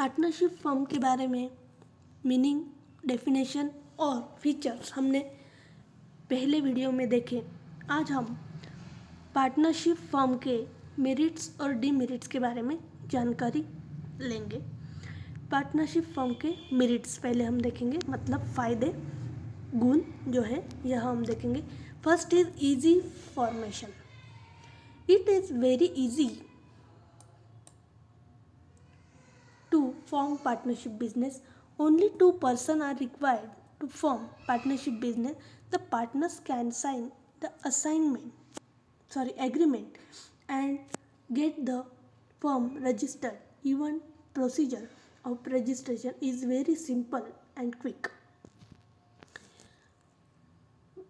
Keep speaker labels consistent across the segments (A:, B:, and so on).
A: Partnership firm के बारे में मीनिंग, डेफिनेशन और फीचर्स हमने पहले वीडियो में देखे। आज हम पार्टनरशिप फर्म के मेरिट्स और डीमेरिट्स के बारे में जानकारी लेंगे। पार्टनरशिप फर्म के मेरिट्स पहले हम देखेंगे, मतलब फ़ायदे, गुण जो है यह हम देखेंगे। First is easy formation. It is very easy to form partnership business. Only 2 persons are required to form partnership business. The partners can sign the agreement and get the firm registered. Even procedure of registration is very simple and quick.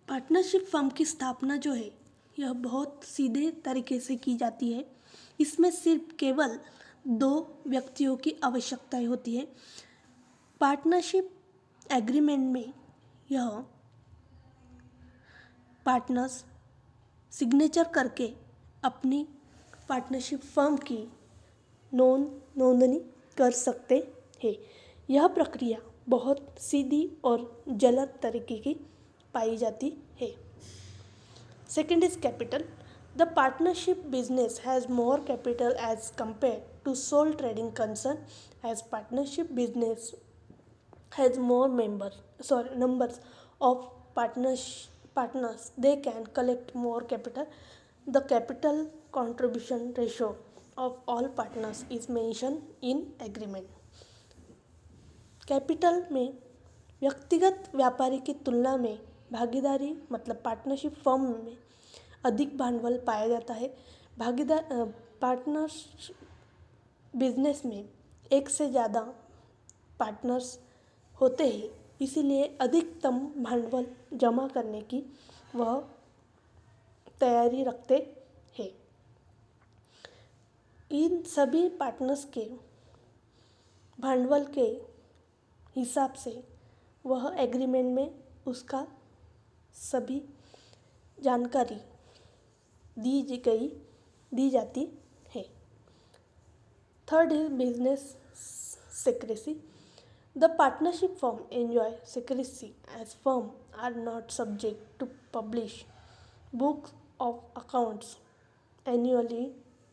A: Partnership firm की स्थापना जो है यह बहुत सीधे तरीके से की जाती है। इसमें सिर्फ केवल 2 व्यक्तियों की आवश्यकताएं होती है। पार्टनरशिप एग्रीमेंट में यह पार्टनर्स सिग्नेचर करके अपनी पार्टनरशिप फर्म की नोंदनी कर सकते हैं। यह प्रक्रिया बहुत सीधी और जलद तरीके की पाई जाती है। Second is capital. The partnership business has more capital as compared to sole trading concern, as partnership business has more numbers of partners. They can collect more capital. The capital contribution ratio of all partners is mentioned in agreement. Capital में व्यक्तिगत व्यापारी की तुलना में भागीदारी मतलब partnership firm में अधिक भांडवल पाया जाता है। पार्टनर्स बिजनेस में एक से ज़्यादा पार्टनर्स होते हैं, इसीलिए अधिकतम भांडवल जमा करने की वह तैयारी रखते हैं। इन सभी पार्टनर्स के भांडवल के हिसाब से वह एग्रीमेंट में उसका सभी जानकारी दी जाती है। Third is business secrecy. The partnership firm enjoy secrecy as firm are not subject to publish books of accounts annually.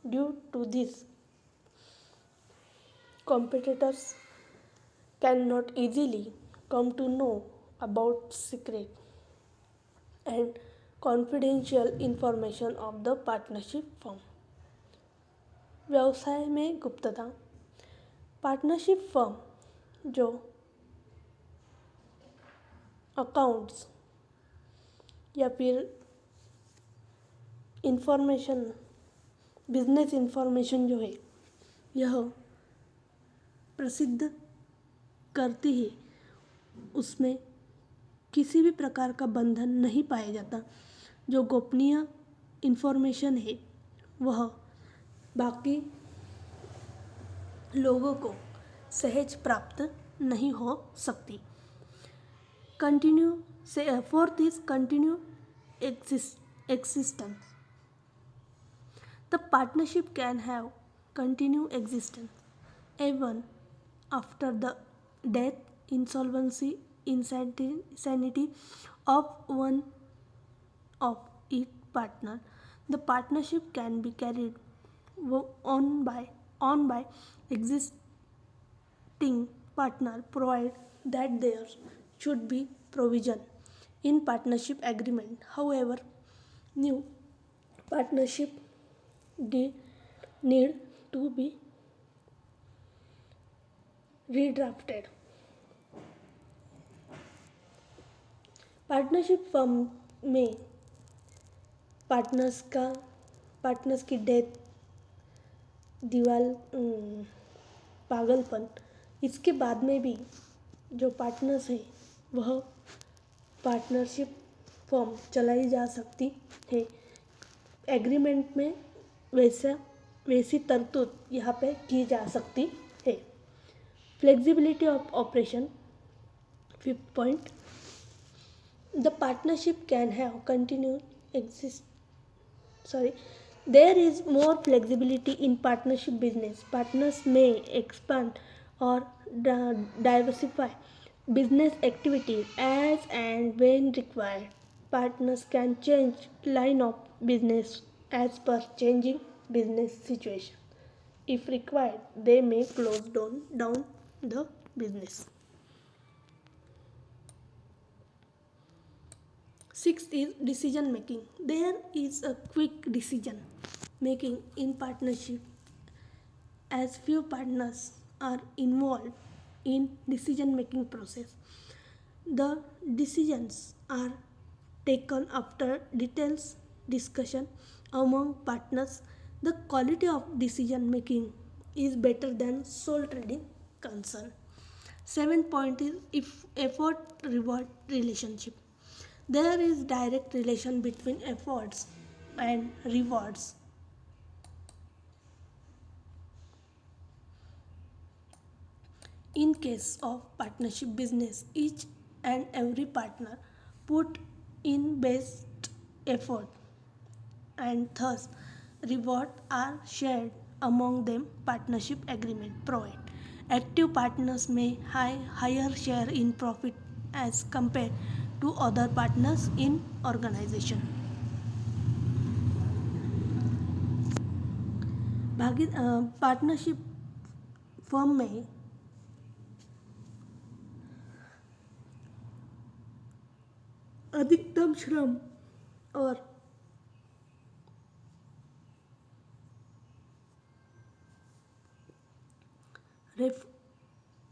A: Due to this, competitors cannot easily come to know about secret and confidential information of the partnership firm. व्यवसाय में गुप्तता। Partnership firm जो accounts या फिर information, business information जो है यह प्रसिद्ध करती है, उसमें किसी भी प्रकार का बंधन नहीं पाया जाता। जो गोपनीय इंफॉर्मेशन है वह बाकी लोगों को सहज प्राप्त नहीं हो सकती। Fourth is continue existence. The partnership can have continued existence even after the death, insolvency, insanity of one of its partner. The partnership can be carried on by existing partner, provided that there should be provision in partnership agreement. However, new partnership need to be redrafted. Partnership firm में partners की death, पागलपन, इसके बाद में भी जो partners हैं वह पार्टनरशिप फर्म चलाई जा सकती है। एग्रीमेंट में वैसी तरतूद यहाँ पे की जा सकती है। Flexibility of operation. 5th point, the partnership can have there is more flexibility in partnership business. Partners may expand or diversify business activities as and when required. Partners can change line of business as per changing business situation. If required, they may close down the business. Sixth is decision making. There is a quick decision making in partnership as few partners are involved in decision making process. The decisions are taken after details discussion among partners. The quality of decision making is better than sole trading concern. Seventh point is if effort reward relationship. There is direct relation between efforts and rewards. In case of partnership business, each and every partner put in best effort and thus rewards are shared among them. Partnership agreement provide active partners may higher share in profit as compared to other partners in organization. Partnership firm में अधिकतम श्रम और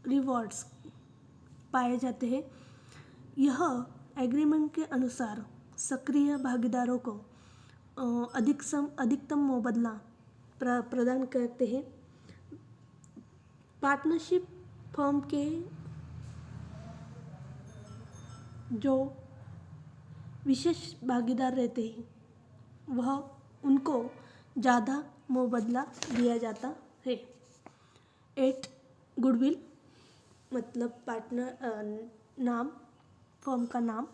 A: rewards पाए जाते हैं। यह agreement के अनुसार सक्रिय भागीदारों को अधिकतम मुबादला प्रदान करते हैं। पार्टनरशिप फर्म के जो विशेष भागीदार रहते हैं वह उनको ज़्यादा मुबादला दिया जाता है। 8 गुडविल मतलब पार्टनर नाम फर्म का नाम।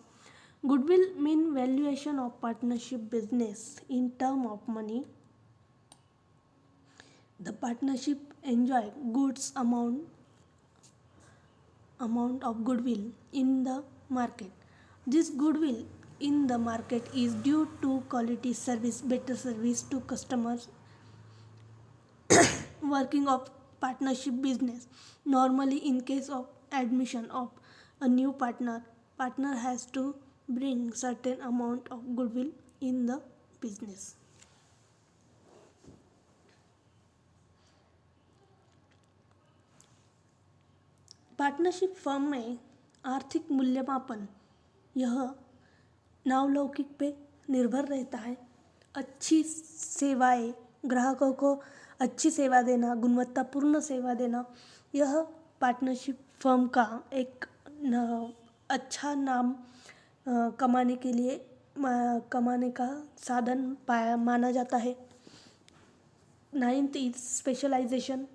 A: Goodwill mean valuation of partnership business in term of money. The partnership enjoy goods amount of goodwill in the market. This goodwill in the market is due to quality service, better service to customers. Working of partnership business. Normally, in case of admission of a new partner has to bring certain amount of goodwill in the business. Partnership firm में आर्थिक मूल्यमापन यह नावलौकिक पे निर्भर रहता है। अच्छी सेवाएं, ग्राहकों को अच्छी सेवा देना, गुणवत्तापूर्ण सेवा देना, यह पार्टनरशिप फर्म का एक अच्छा नाम कमाने का साधन माना जाता है। 9th is specialization.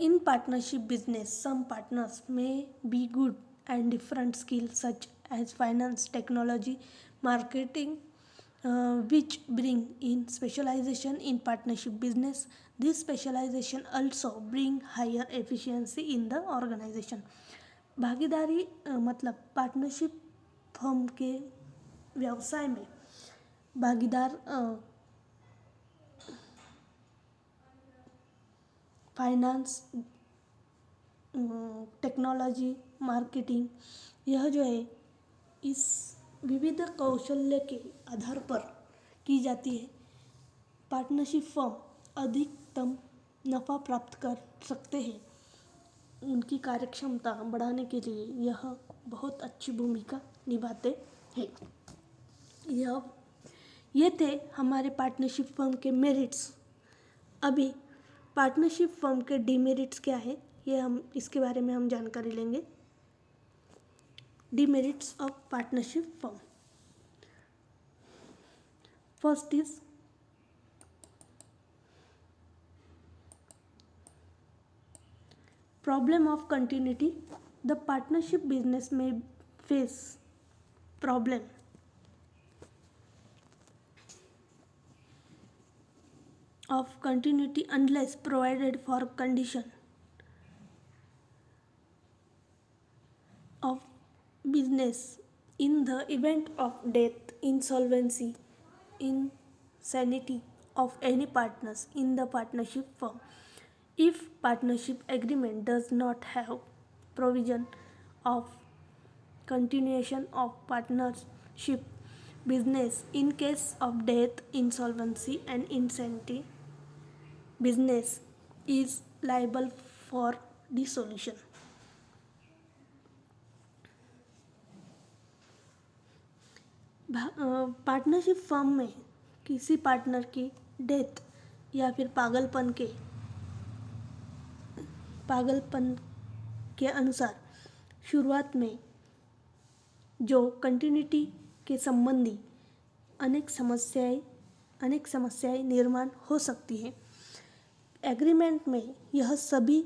A: In partnership business, some partners may be good and different skills such as finance, technology, marketing, which bring in specialization in partnership business. This specialization also bring higher efficiency in the organization. भागीदारी मतलब partnership firm के व्यवसाय में भागीदार finance, technology, marketing, यह जो है इस विविध कौशल्य के आधार पर की जाती है। पार्टनरशिप फर्म अधिकतम नफ़ा प्राप्त कर सकते हैं। उनकी कार्यक्षमता बढ़ाने के लिए यह बहुत अच्छी भूमिका निभाते हैं। ये थे हमारे पार्टनरशिप फर्म के मेरिट्स। अभी पार्टनरशिप फर्म के डीमेरिट्स क्या है ये इसके बारे में हम जानकारी लेंगे। Demerits of partnership firm. First is problem of continuity. The partnership business में face problem of continuity unless provided for condition of business in the event of death, insolvency, insanity of any partners in the partnership firm. If partnership agreement does not have provision of continuation of partnership business in case of death, insolvency and insanity, business is liable for dissolution. Partnership firm में किसी partner की death या फिर पागलपन के अनुसार शुरुआत में जो कंटिन्यूटी के संबंधी अनेक समस्याएं निर्माण हो सकती हैं। एग्रीमेंट में यह सभी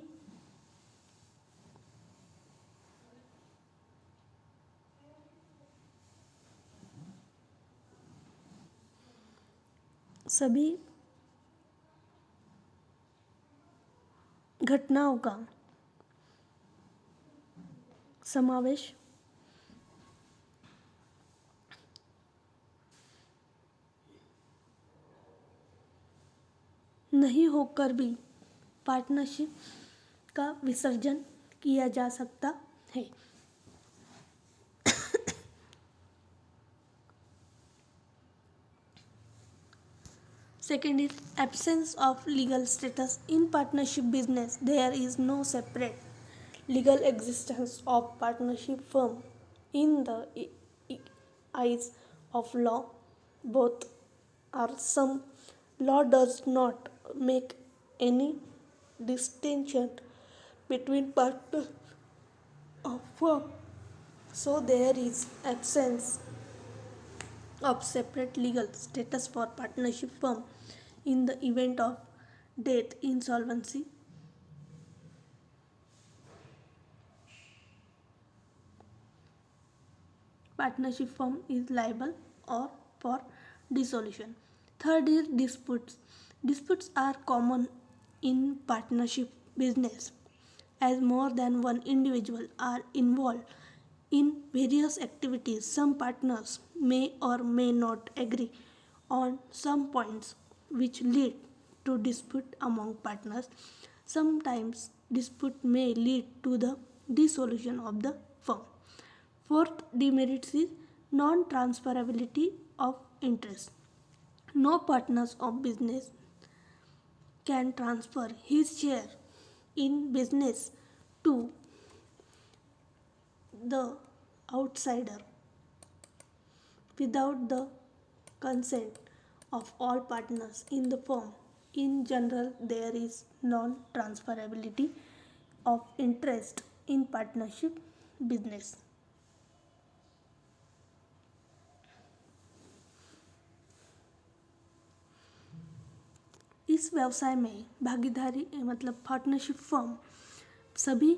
A: घटनाओं का समावेश नहीं होकर भी पार्टनरशिप का विसर्जन किया जा सकता है। Second is absence of legal status. In partnership business, there is no separate legal existence of partnership firm. In the eyes of law, both are some. Law does not make any distinction between partners of firm. So there is absence of separate legal status for partnership firm in the event of death, insolvency, partnership firm is liable or for dissolution. Third is disputes. Disputes are common in partnership business as more than one individual are involved in various activities. Some partners may or may not agree on some points which lead to dispute among partners. Sometimes dispute may lead to the dissolution of the firm. Fourth demerit is non-transferability of interest. No partners of business can transfer his share in business to the outsider without the consent of all partners in the firm. In general, there is non-transferability of interest in partnership business. इस व्यवसाय में भागीदारी मतलब partnership firm सभी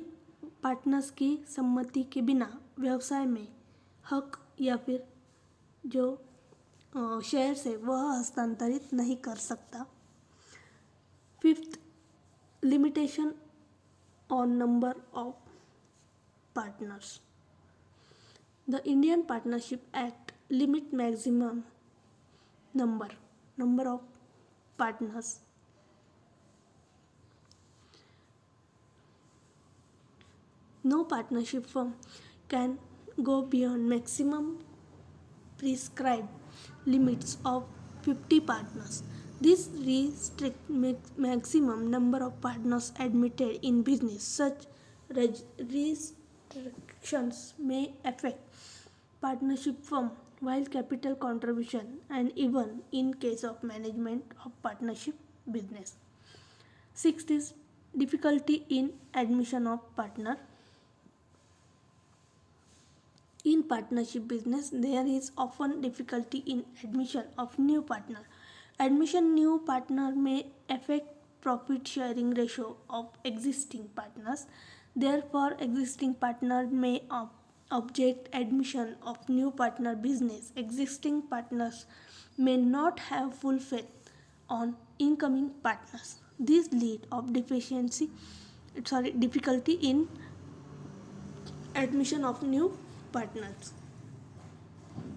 A: partners की सम्मति के बिना व्यवसाय में हक या फिर जो शेयर्स है वह हस्तांतरित नहीं कर सकता। Fifth, limitation on number of partners. The Indian partnership act limit maximum number of partners. No partnership firm can go beyond maximum prescribed limits of 50 partners. This restricts maximum number of partners admitted in business. Such restrictions may affect partnership firm while capital contribution and even in case of management of partnership business. Sixth is difficulty in admission of partner. In partnership business, there is often difficulty in admission of new partner. Admission new partner may affect profit sharing ratio of existing partners. Therefore, existing partner may object admission of new partner business. Existing partners may not have full faith on incoming partners. This lead of difficulty in admission of new partners.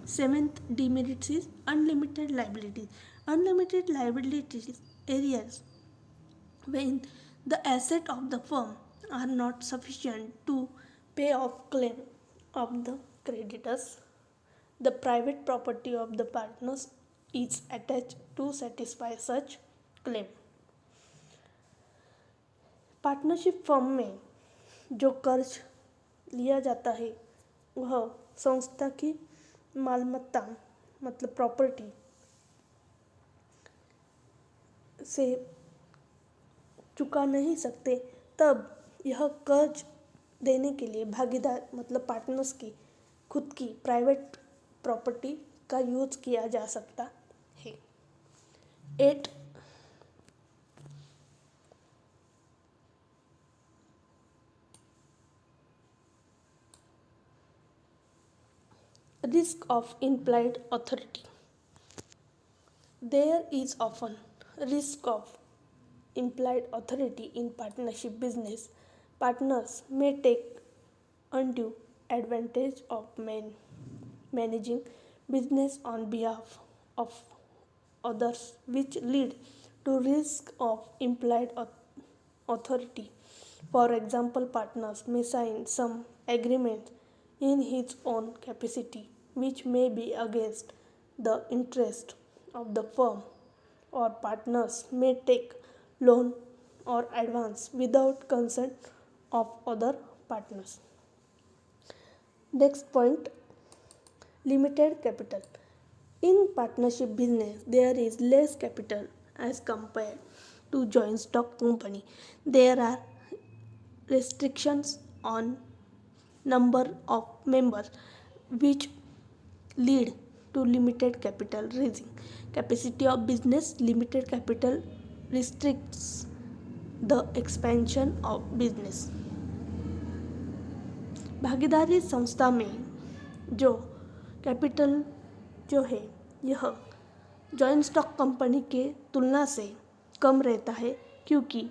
A: Seventh demerit is unlimited liabilities. Unlimited liabilities areas when the assets of the firm are not sufficient to pay off claim of the creditors. The private property of the partners is attached to satisfy such claim. Partnership firm में जो कर्ज लिया जाता है वह संस्था की मालमत्ता मतलब प्रॉपर्टी से चुका नहीं सकते, तब यह कर्ज देने के लिए भागीदार मतलब पार्टनर्स की खुद की प्राइवेट प्रॉपर्टी का यूज किया जा सकता है। 8 risk of implied authority. There is often risk of implied authority in partnership business. Partners may take undue advantage of managing business on behalf of others, which lead to risk of implied authority. For example, partners may sign some agreements in his own capacity, which may be against the interest of the firm, or partners may take loan or advance without consent of other partners. Next point, limited capital. In partnership business, there is less capital as compared to joint stock company. There are restrictions on number of members which lead to limited capital raising. Capacity of business. Limited capital restricts the expansion of business. भागीदारी संस्था में जो capital जो है यह joint stock company के तुलना से कम रहता है, क्योंकि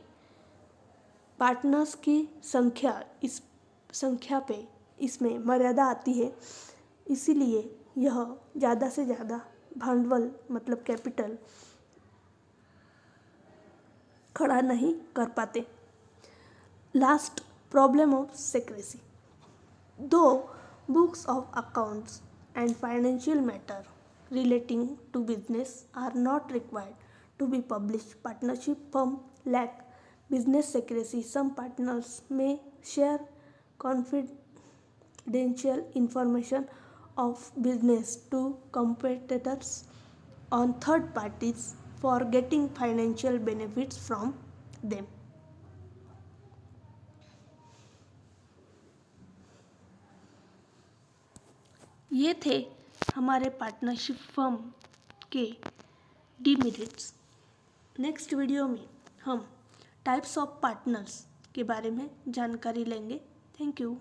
A: पार्टनर्स की इस संख्या पे इसमें मर्यादा आती है, इसीलिए यह ज़्यादा से ज़्यादा भांडवल मतलब कैपिटल खड़ा नहीं कर पाते। Last, problem of secrecy. Though books of accounts and financial matter relating to business are not required to be published, partnership firms lack business secrecy. Some partners may share confidential information of business to competitors on third parties for getting financial benefits from them. ये थे हमारे partnership firm के demerits. Next video में हम types of partners के बारे में जानकारी लेंगे। Thank you.